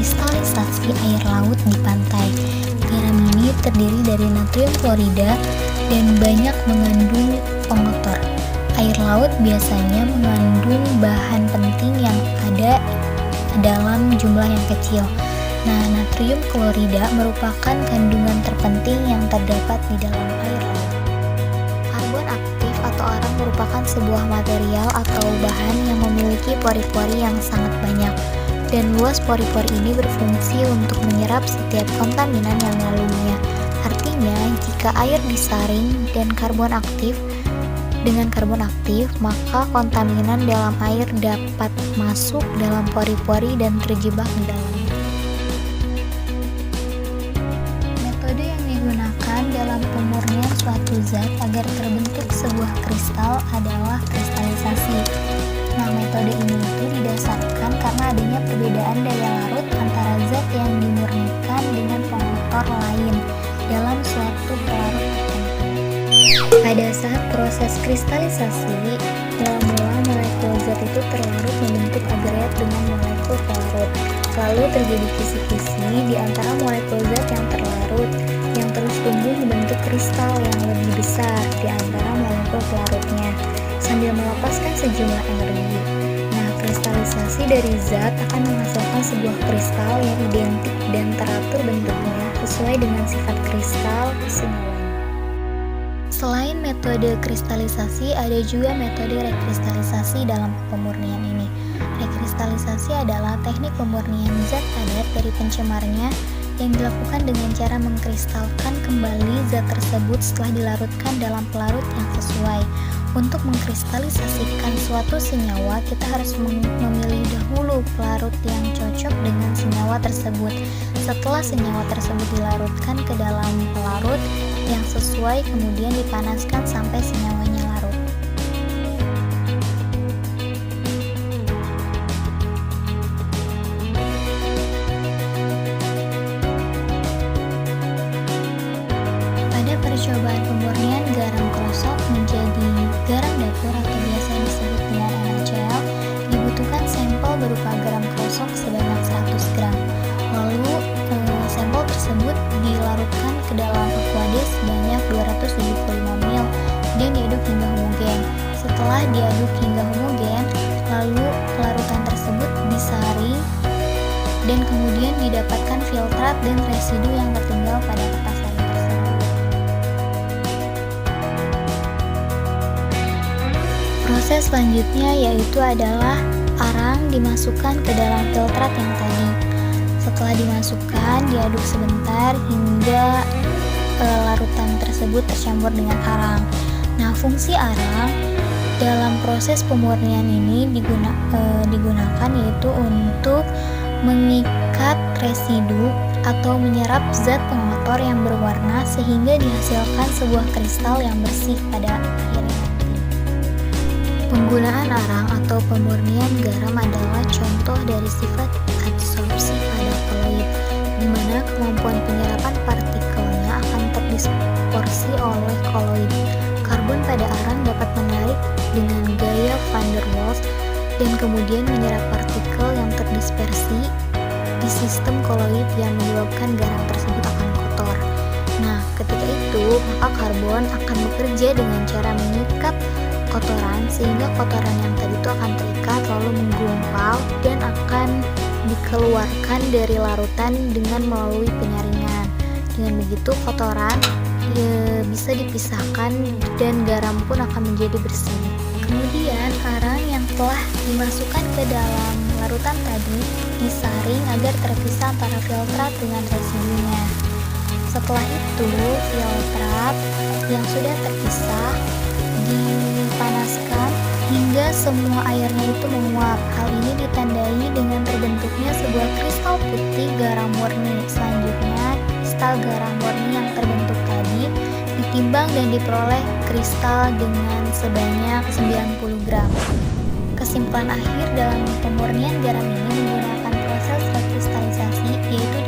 kristalisasi air laut di pantai. Garam ini terdiri dari natrium klorida dan banyak mengandung pengotor. Air laut biasanya mengandung bahan penting yang ada dalam jumlah yang kecil. Nah, natrium klorida merupakan kandungan terpenting yang terdapat di dalam air laut. Karbon aktif atau arang merupakan sebuah material atau bahan yang memiliki pori-pori yang sangat banyak. Dan luas pori-pori ini berfungsi untuk menyerap setiap kontaminan yang melaluinya. Artinya, jika air disaring dengan karbon aktif, maka kontaminan dalam air dapat masuk dalam pori-pori dan terjebak di dalamnya. Metode yang digunakan dalam pemurnian suatu zat agar terbentuk sebuah kristal adalah kristalisasi. Nah, metode ini didasarkan karena adanya perbedaan daya larut antara zat yang dimurnikan dengan pengotor lain dalam suatu pelarut tertentu. Pada saat proses kristalisasi, mula-mula molekul zat itu terlarut membentuk agregat dengan molekul pelarut. Lalu terjadi kisi-kisi di antara molekul zat yang terlarut yang terus tumbuh membentuk kristal yang lebih besar di antara molekul pelarutnya, sambil melepaskan sejumlah energi. Nah, kristalisasi dari zat akan menghasilkan sebuah kristal yang identik dan teratur bentuknya sesuai dengan sifat kristal kesemuanya. Selain metode kristalisasi, ada juga metode rekristalisasi dalam pemurnian ini. Rekristalisasi adalah teknik pemurnian zat padat dari pencemarnya yang dilakukan dengan cara mengkristalkan kembali zat tersebut setelah dilarutkan dalam pelarut yang sesuai. Untuk mengkristalisasikan suatu senyawa, kita harus memilih dahulu pelarut yang cocok dengan senyawa tersebut. Setelah senyawa tersebut dilarutkan ke dalam pelarut yang sesuai, kemudian dipanaskan sampai senyawanya larut. Pada percobaan pemurnian garam krosok menjadi garam dapur atau biasa disebut dengan NaCl, dibutuhkan sampel berupa garam krosok sebanyak 100 gram. Lalu sampel tersebut dilarutkan ke dalam aqueous sebanyak 275 ml dan diaduk hingga homogen. Setelah diaduk hingga homogen, lalu larutan tersebut disaring dan kemudian didapatkan filtrat dan residu yang tertinggal pada kertas saring tersebut. Proses selanjutnya yaitu adalah arang dimasukkan ke dalam filtrat yang tadi. Setelah dimasukkan, diaduk sebentar hingga larutan tersebut tercampur dengan arang. Nah, fungsi arang dalam proses pemurnian ini digunakan yaitu untuk mengikat residu atau menyerap zat pengotor yang berwarna sehingga dihasilkan sebuah kristal yang bersih pada akhirnya. Penggunaan arang atau pemurnian garam adalah contoh dari sifat adsorpsi pada koloid, di mana kemampuan penyerapan partikelnya akan terdispersi oleh koloid. Karbon pada arang dapat menarik dengan gaya van der Waals dan kemudian menyerap partikel yang terdispersi di sistem koloid yang menyebabkan garam tersebut akan kotor. Nah, ketika itu maka karbon akan bekerja dengan cara mengikat kotoran sehingga kotoran yang tadi itu akan terikat lalu menggumpal dan akan dikeluarkan dari larutan dengan melalui penyaringan. Dengan begitu kotoran bisa dipisahkan dan garam pun akan menjadi bersih. Kemudian arang yang telah dimasukkan ke dalam larutan tadi disaring agar terpisah antara filtrat dengan residunya. Setelah itu filtrat yang sudah terpisah dipanaskan hingga semua airnya itu menguap. Hal ini ditandai dengan terbentuknya sebuah kristal putih garam murni. Selanjutnya, kristal garam murni yang terbentuk tadi ditimbang dan diperoleh kristal dengan sebanyak 90 gram. Kesimpulan akhir dalam pemurnian garam ini menggunakan proses rekristalisasi, yaitu